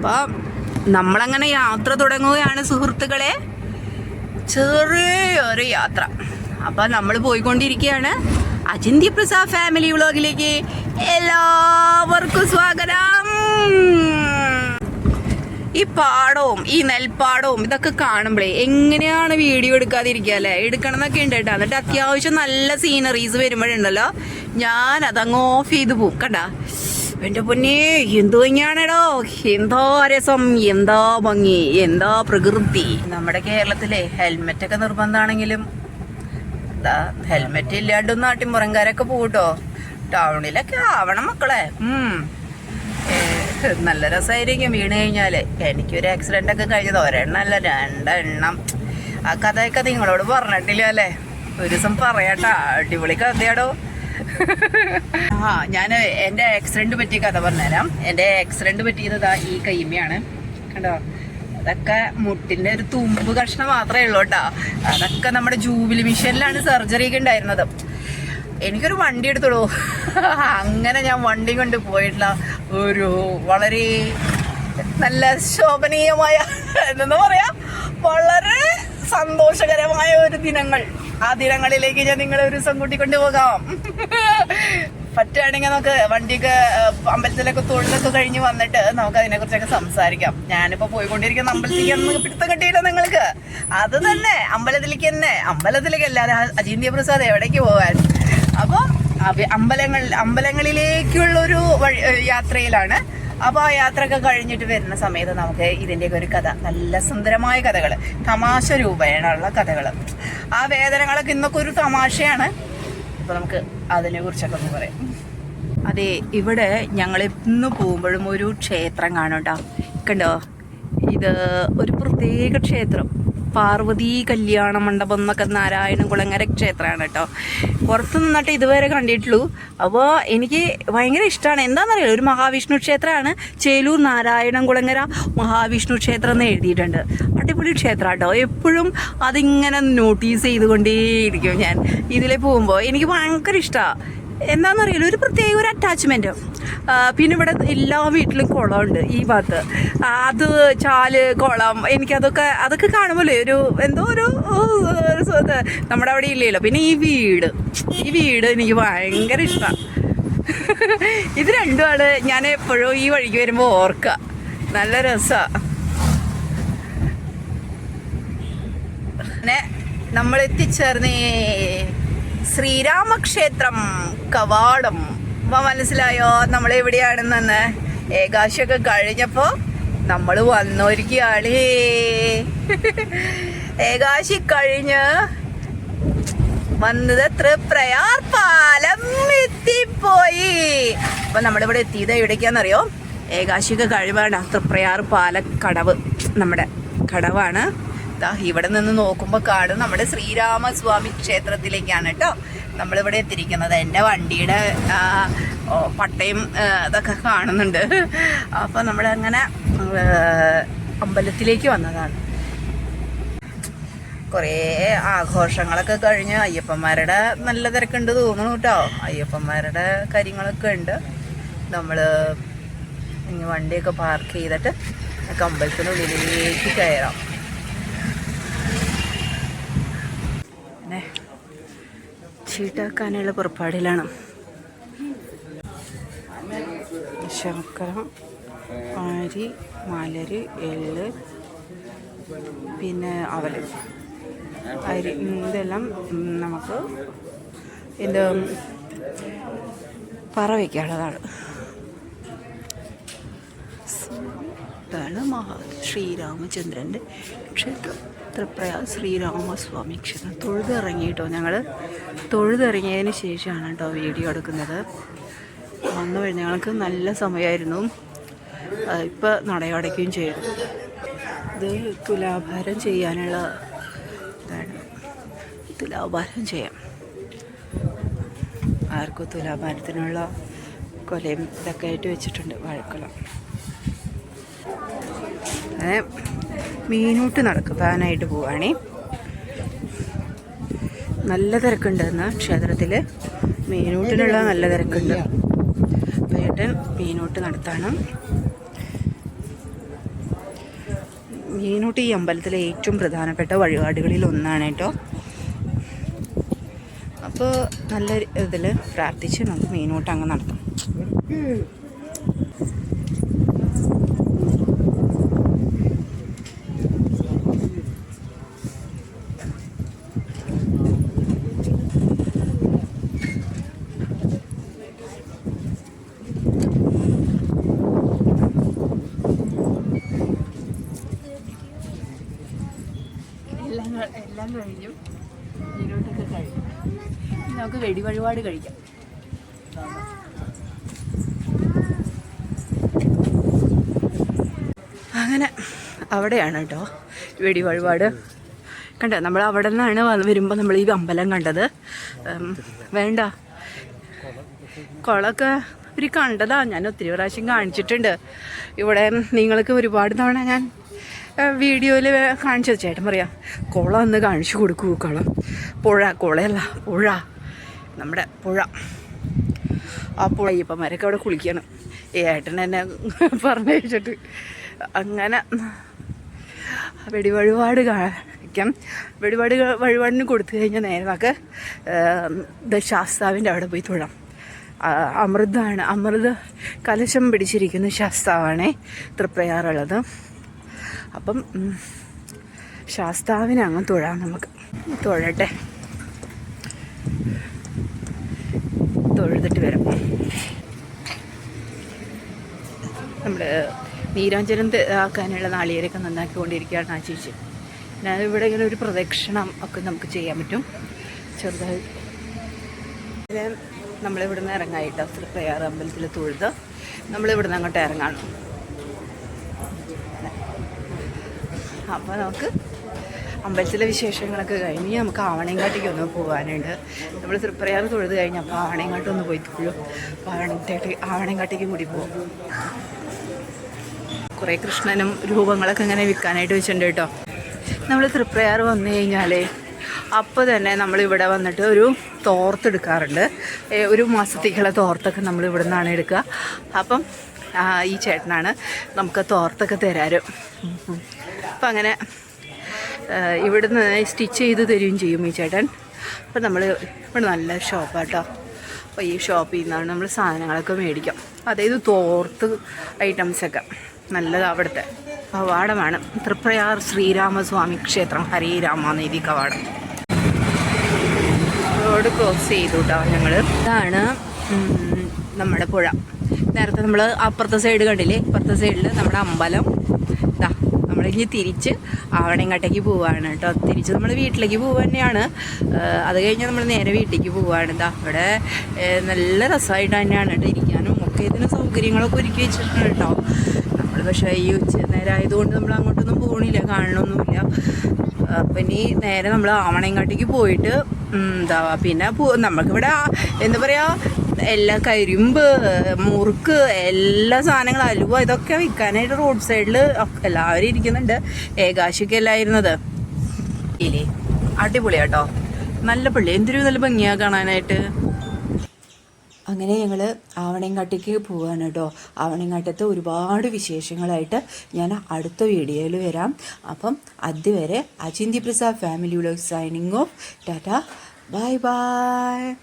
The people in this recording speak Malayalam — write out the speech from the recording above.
അപ്പം നമ്മളങ്ങനെ യാത്ര തുടങ്ങുകയാണ് സുഹൃത്തുക്കളെ, ചെറിയൊരു യാത്ര. അപ്പം നമ്മൾ പോയിക്കൊണ്ടിരിക്കുകയാണ്. അജിന്ത്യ പ്രസാദ് ഫാമിലി വ്ളോഗിലേക്ക് എല്ലാവർക്കും സ്വാഗതം. ഈ പാടവും ഈ നെൽപ്പാടവും ഇതൊക്കെ കാണുമ്പോഴേ എങ്ങനെയാണ് വീഡിയോ എടുക്കാതിരിക്കുക അല്ലേ? എടുക്കണം എന്നൊക്കെ ഉണ്ട് കേട്ടോ. എന്നിട്ട് അത്യാവശ്യം നല്ല സീനറീസ് വരുമ്പോഴുണ്ടല്ലോ ഞാൻ അതങ്ങ് ഓഫ് ചെയ്ത് പോവും. കണ്ട എൻ്റെ പൊന്നേ, എന്തോ ഇങ്ങനെയാണേടോ, എന്തോ രസം, എന്താ ഭംഗി, എന്താ പ്രകൃതി. നമ്മുടെ കേരളത്തിലെ ഹെൽമെറ്റൊക്കെ നിർബന്ധമാണെങ്കിലും ഹെൽമെറ്റ് ഇല്ലാണ്ടും നാട്ടിൻപുറംകാരൊക്കെ പോകട്ടോ. ടൗണിലൊക്കെ ആവണം മക്കളെ. നല്ല രസമായിരിക്കും വീണ് കഴിഞ്ഞാൽ. എനിക്കൊരു ആക്സിഡൻ്റ് ഒക്കെ കഴിഞ്ഞത് ഒരെണ്ണമല്ല 2 എണ്ണം. ആ കഥയൊക്കെ നിങ്ങളോട് പറഞ്ഞിട്ടില്ല അല്ലേ? ഒരു ദിവസം പറയാട്ടാ, അടിപൊളി കഥയാടോ. ഞാൻ എൻ്റെ ആക്സിഡൻറ്റ് പറ്റിയ കഥ പറഞ്ഞുതരാം. എൻ്റെ ആക്സിഡൻറ്റ് പറ്റിയത് ഈ കൈമയാണ് കണ്ടോ. അതൊക്കെ മുട്ടിൻ്റെ ഒരു തുമ്പ് കഷ്ണം മാത്രമേ ഉള്ളൂ കേട്ടോ. അതൊക്കെ നമ്മുടെ ജൂബിലി മിഷനിലാണ് സർജറി ഒക്കെ ഉണ്ടായിരുന്നത്. എനിക്കൊരു വണ്ടി എടുത്തോളൂ. അങ്ങനെ ഞാൻ വണ്ടി കൊണ്ട് പോയിട്ടുള്ള ഒരു വളരെ നല്ല ശോഭനീയമായ എന്താ പറയാ, വളരെ സന്തോഷകരമായ ഒരു ദിനങ്ങൾ. ആ ദിനങ്ങളിലേക്ക് ഞാൻ നിങ്ങളെ ഒരു ദിവസം കൂട്ടിക്കൊണ്ട് പോകാം. പറ്റുകയാണെങ്കിൽ നമുക്ക് വണ്ടിയൊക്കെ അമ്പലത്തിലൊക്കെ തൊഴിലൊക്കെ കഴിഞ്ഞ് വന്നിട്ട് നമുക്ക് അതിനെക്കുറിച്ചൊക്കെ സംസാരിക്കാം. ഞാനിപ്പോൾ പോയിക്കൊണ്ടിരിക്കുന്ന അമ്പലത്തിലേക്ക് പിടുത്തം കിട്ടിയില്ല നിങ്ങൾക്ക്. അത് തന്നെ അമ്പലത്തിലേക്ക് തന്നെ, അമ്പലത്തിലേക്ക് അല്ലാതെ അജിന്ത്യ പ്രസാദ് എവിടേക്ക് പോകാൻ. അപ്പോൾ അമ്പലങ്ങളിലേക്കുള്ളൊരു യാത്രയിലാണ്. അപ്പോൾ ആ യാത്രയൊക്കെ കഴിഞ്ഞിട്ട് വരുന്ന സമയത്ത് നമുക്ക് ഇതിൻ്റെയൊക്കെ ഒരു കഥ, നല്ല സുന്ദരമായ കഥകൾ, തമാശ രൂപേണുള്ള കഥകൾ. ആ വേദനകളൊക്കെ ഇന്നൊക്കെ ഒരു തമാശയാണ്. അപ്പോൾ നമുക്ക് അതിനെ കുറിച്ചൊക്കെ ഒന്ന് പറയാം. അതെ, ഇവിടെ ഞങ്ങൾ ഇന്ന് പോകുമ്പോഴും ഒരു ക്ഷേത്രം കാണും കേട്ടോ. കണ്ടോ, ഇത് ഒരു പ്രത്യേക ക്ഷേത്രം, പാർവതി കല്യാണ മണ്ഡപം എന്നൊക്കെ നാരായണകുളങ്ങര ക്ഷേത്രമാണ് കേട്ടോ. പുറത്ത് നിന്നിട്ട് ഇതുവരെ കണ്ടിട്ടുള്ളൂ. അപ്പോൾ എനിക്ക് ഭയങ്കര ഇഷ്ടമാണ്. എന്താണെന്നറിയില്ല, ഒരു മഹാവിഷ്ണു ക്ഷേത്രമാണ്. ചേലൂർ നാരായണകുളങ്ങര മഹാവിഷ്ണു ക്ഷേത്രം എന്ന് എഴുതിയിട്ടുണ്ട്. അടിപൊളി ക്ഷേത്രം കേട്ടോ. എപ്പോഴും അതിങ്ങനെ നോട്ടീസ് ചെയ്തുകൊണ്ടേയിരിക്കും ഞാൻ ഇതിലെ പോകുമ്പോൾ. എനിക്ക് ഭയങ്കര ഇഷ്ടമാണ്. എന്താണെന്നറിയില്ല, ഒരു പ്രത്യേക ഒരു അറ്റാച്ച്മെൻറ്റ്. പിന്നെ ഇവിടെ എല്ലാ വീട്ടിലും കുളമുണ്ട് ഈ ഭാഗത്ത്. അത് ചാല്, കുളം, അതൊക്കെ കാണുമ്പോൾ ഒരു എന്തോ ഒരു നമ്മുടെ അവിടെ ഇല്ലല്ലോ. പിന്നെ ഈ വീട് എനിക്ക് ഭയങ്കര ഇഷ്ടമാണ്. ഇത് രണ്ടുമാണ് ഞാൻ എപ്പോഴും ഈ വഴിക്ക് വരുമ്പോൾ ഓർക്കുക. നല്ല രസമാണ്. പിന്നെ നമ്മൾ എത്തിച്ചേർന്നേ ശ്രീരാമക്ഷേത്രം കവാടം. അപ്പോൾ മനസ്സിലായോ നമ്മളെവിടെയാണെന്ന്? ഏകാശിയൊക്കെ കഴിഞ്ഞപ്പോൾ നമ്മൾ വന്നൊരുക്കുകയാണ്. ഏകാശി കഴിഞ്ഞ് വന്നത് തൃപ്രയാർ പാലം എത്തിപ്പോയി. അപ്പം നമ്മളിവിടെ എത്തിയത് എവിടേക്കാണെന്നറിയോ? ഏകാശിയൊക്കെ കഴിവാണ് തൃപ്രയാർ പാലക്കടവ്, നമ്മുടെ കടവാണ്. ഇവിടെ നിന്ന് നോക്കുമ്പോൾ കാണും നമ്മുടെ ശ്രീരാമസ്വാമി ക്ഷേത്രത്തിലേക്കാണ് കേട്ടോ നമ്മളിവിടെ എത്തിയിരിക്കുന്നത്. എൻ്റെ വണ്ടിയുടെ പട്ടയും ഇതൊക്കെ കാണുന്നുണ്ട്. അപ്പോൾ നമ്മളങ്ങനെ അമ്പലത്തിലേക്ക് വന്നതാണ്. കുറേ ആഘോഷങ്ങളൊക്കെ കഴിഞ്ഞ് അയ്യപ്പന്മാരുടെ നല്ല തിരക്കുണ്ട് തോന്നുന്നു കേട്ടോ. അയ്യപ്പന്മാരുടെ കാര്യങ്ങളൊക്കെ ഉണ്ട്. നമ്മൾ ഇനി വണ്ടിയൊക്കെ പാർക്ക് ചെയ്തിട്ട് അമ്പലത്തിനുള്ളിലേക്ക് കയറാം. ചീട്ടാക്കാനുള്ള പുറപ്പാടിലാണ്. ശർക്കര, അരി, മലര്, എള്ള്, പിന്നെ അവൽ, അരി, ഇതെല്ലാം നമുക്ക് പറ വയ്ക്കാനുള്ളതാണ്. ശ്രീരാമചന്ദ്രൻ്റെ ക്ഷേത്രം, തൃപ്രയാർ ശ്രീരാമസ്വാമി ക്ഷേത്രം. തൊഴുതിറങ്ങിയിട്ടോ, ഞങ്ങൾ തൊഴുതിറങ്ങിയതിന് ശേഷമാണ് കേട്ടോ വീഡിയോ എടുക്കുന്നത്. വന്നു കഴിഞ്ഞ് ഞങ്ങൾക്ക് നല്ല സമയമായിരുന്നു. ഇപ്പോൾ നടയടയ്ക്കുകയും ചെയ്തു. ഇത് തുലാഭാരം ചെയ്യാനുള്ള ഇതാണ്. തുലാഭാരം ചെയ്യാം. ആർക്കും തുലാഭാരത്തിനുള്ള കൊലയും ഇതൊക്കെ ആയിട്ട് വെച്ചിട്ടുണ്ട്, വാഴക്കൊല. അങ്ങനെ മീനൂട്ട് നടക്കാനായിട്ട് പോവുകയാണേ. നല്ല തിരക്കുണ്ട് ഇന്ന് ക്ഷേത്രത്തിൽ. മീനൂട്ടിനുള്ള നല്ല തിരക്കുണ്ട്. ഏട്ടൻ മീനൂട്ട് നടത്താണ്. മീനൂട്ടി ഈ അമ്പലത്തിലെ ഏറ്റവും പ്രധാനപ്പെട്ട വഴിപാടുകളിൽ ഒന്നാണ് കേട്ടോ. അപ്പോൾ നല്ല ഇതിൽ പ്രാർത്ഥിച്ച് നമുക്ക് മീനൂട്ട് അങ്ങ് നടത്താം. എല്ലാം കഴിഞ്ഞു, മീനൂട്ടൊക്കെ കഴിഞ്ഞു. നമുക്ക് വെടി വഴിപാട് കഴിക്കാം. അങ്ങനെ അവിടെയാണ് കേട്ടോ വെടി വഴിപാട്. കണ്ടോ, നമ്മൾ അവിടെ നിന്നാണ് വരുമ്പോൾ നമ്മൾ ഈ അമ്പലം കണ്ടത്. വേണ്ട, കുളമൊക്കെ ഒരു കണ്ടതാ, ഞാൻ ഒത്തിരി പ്രാവശ്യം കാണിച്ചിട്ടുണ്ട്. ഇവിടെ നിങ്ങൾക്ക് ഒരുപാട് തവണ ഞാൻ വീഡിയോയിൽ കാണിച്ചത്. ചേട്ടൻ പറയാം, കുളം ഒന്ന് കാണിച്ചു കൊടുക്കൂ. കുളം, കുളയല്ല പുഴ, നമ്മുടെ പുഴ. ആ പുഴ അയ്യപ്പന്മാരൊക്കെ അവിടെ കുളിക്കുകയാണ്. ഏട്ടൻ എന്നെ പറഞ്ഞയച്ചിട്ട്. അങ്ങനെ വെടിവഴിപാട് കഴിക്കാം. വഴിപാടിന് കൊടുത്തു കഴിഞ്ഞാൽ നേരെ നമുക്ക് ശാസ്താവിൻ്റെ അവിടെ പോയി തൊഴാം. അമൃതാണ്, അമൃത് കലശം പിടിച്ചിരിക്കുന്ന ശാസ്താവാണേ തൃപ്രയാറുള്ളത്. അപ്പം ശാസ്താവിനെ അങ്ങ് തൊഴാം. നമുക്ക് തൊഴട്ടെ, തൊഴുതിട്ട് വരാം. നമ്മൾ നീരാഞ്ജനം ആക്കാനുള്ള നാളികേരൊക്കെ നന്നാക്കിക്കൊണ്ടിരിക്കുകയാണ് ആ ചേച്ചി. ഞാനിവിടെ ഇങ്ങനെ ഒരു പ്രദക്ഷിണം ഒക്കെ നമുക്ക് ചെയ്യാൻ പറ്റും ചെറുതായി. നമ്മളിവിടുന്ന് ഇറങ്ങായിട്ടോ, തൃപ്രയാർ അമ്പലത്തിൽ തൊഴുത് നമ്മളിവിടുന്ന് അങ്ങോട്ട് ഇറങ്ങാണ്. അപ്പോൾ നമുക്ക് അമ്പലത്തിലെ വിശേഷങ്ങളൊക്കെ കഴിഞ്ഞ് നമുക്ക് ആവണയങ്കാട്ടേക്ക് ഒന്ന് പോകാനുണ്ട്. നമ്മൾ തൃപ്രയാർ തൊഴുത് കഴിഞ്ഞ് അപ്പോൾ ആവണയങ്കാട്ടൊന്ന് പോയി തൊഴും. ആവണയങ്കാട്ടേക്കും കൂടി പോകും. കുറേ കൃഷ്ണനും രൂപങ്ങളൊക്കെ ഇങ്ങനെ വിൽക്കാനായിട്ട് വെച്ചിട്ടുണ്ട് കേട്ടോ. നമ്മൾ തൃപ്രയാർ വന്നു കഴിഞ്ഞാൽ അപ്പോൾ തന്നെ നമ്മളിവിടെ വന്നിട്ട് ഒരു തോർത്തെടുക്കാറുണ്ട്. ഒരു മാസത്തേക്കുള്ള തോർത്തൊക്കെ നമ്മൾ ഇവിടെ നിന്നാണ് എടുക്കുക. അപ്പം ഈ ചേട്ടനാണ് നമുക്ക് തോർത്തൊക്കെ തരാറ്. അപ്പം അങ്ങനെ ഇവിടുന്ന് സ്റ്റിച്ച് ചെയ്ത് തരുകയും ചെയ്യും ഈ ചേട്ടൻ. അപ്പം നമ്മൾ ഇവിടെ നല്ല ഷോപ്പാട്ടോ. അപ്പോൾ ഈ ഷോപ്പിൽ നിന്നാണ് നമ്മൾ സാധനങ്ങളൊക്കെ മേടിക്കാം. അതായത് തോർത്ത് ഐറ്റംസൊക്കെ നല്ലതാണ്. അവിടുത്തെ കവാടമാണ് തൃപ്രയാർ ശ്രീരാമസ്വാമി ക്ഷേത്രം, ഹരേ രാമനീതി കവാടം. റോഡ് ക്രോസ് ചെയ്തു കേട്ടോ ഞങ്ങൾ. ഇതാണ് നമ്മുടെ പുഴ. നേരത്തെ നമ്മൾ അപ്പുറത്തെ സൈഡ് കണ്ടില്ലേ, ഇപ്പുറത്തെ സൈഡിൽ നമ്മുടെ അമ്പലം. ഇതാ നമ്മളിഞ്ഞ് തിരിച്ച് ആവണയങ്കാട്ടേക്ക് പോവുകയാണ് കേട്ടോ. തിരിച്ച് നമ്മൾ വീട്ടിലേക്ക് പോവുക തന്നെയാണ്. അത് കഴിഞ്ഞ് നമ്മൾ നേരെ വീട്ടിലേക്ക് പോവുകയാണ്. ഇതാ ഇവിടെ നല്ല രസമായിട്ട് തന്നെയാണ് കേട്ടോ ഇരിക്കാനും ഒക്കെ. ഇതിന് സൗകര്യങ്ങളൊക്കെ ഒരുക്കി വെച്ചിട്ടുണ്ട് കേട്ടോ. നമ്മൾ പക്ഷേ ഈ നേരം ആയതുകൊണ്ട് നമ്മൾ അങ്ങോട്ടൊന്നും പോകണില്ല, കാണണമൊന്നുമില്ല. അപ്പം ഇനി നേരെ നമ്മൾ ആവണയങ്കാട്ടേക്ക് പോയിട്ട് പിന്നെ നമുക്കിവിടെ എന്താ പറയുക, എല്ലാ കരിമ്പ്, മുറുക്ക്, എല്ലാ സാധനങ്ങളും, അലുവ, ഇതൊക്കെ വിൽക്കാനായിട്ട് റോഡ് സൈഡിൽ എല്ലാവരും ഇരിക്കുന്നുണ്ട്. ഏകാശിക്ക് എല്ലായിരുന്നത് ഇല്ലേ, അടിപൊളിയാട്ടോ, നല്ല പള്ളി, എന്തൊരു നല്ല ഭംഗിയാണ് കാണാനായിട്ട്. അങ്ങനെ ഞങ്ങൾ ആവണയങ്കാട്ടേക്ക് പോവുകയാണ് കേട്ടോ. ആവണയങ്കാട്ടത്തെ ഒരുപാട് വിശേഷങ്ങളായിട്ട് ഞാൻ അടുത്ത വീഡിയോയിൽ വരാം. അപ്പം അതുവരെ Achinthi Prasad family vlog signing off. ടാറ്റ, ബൈ ബൈ.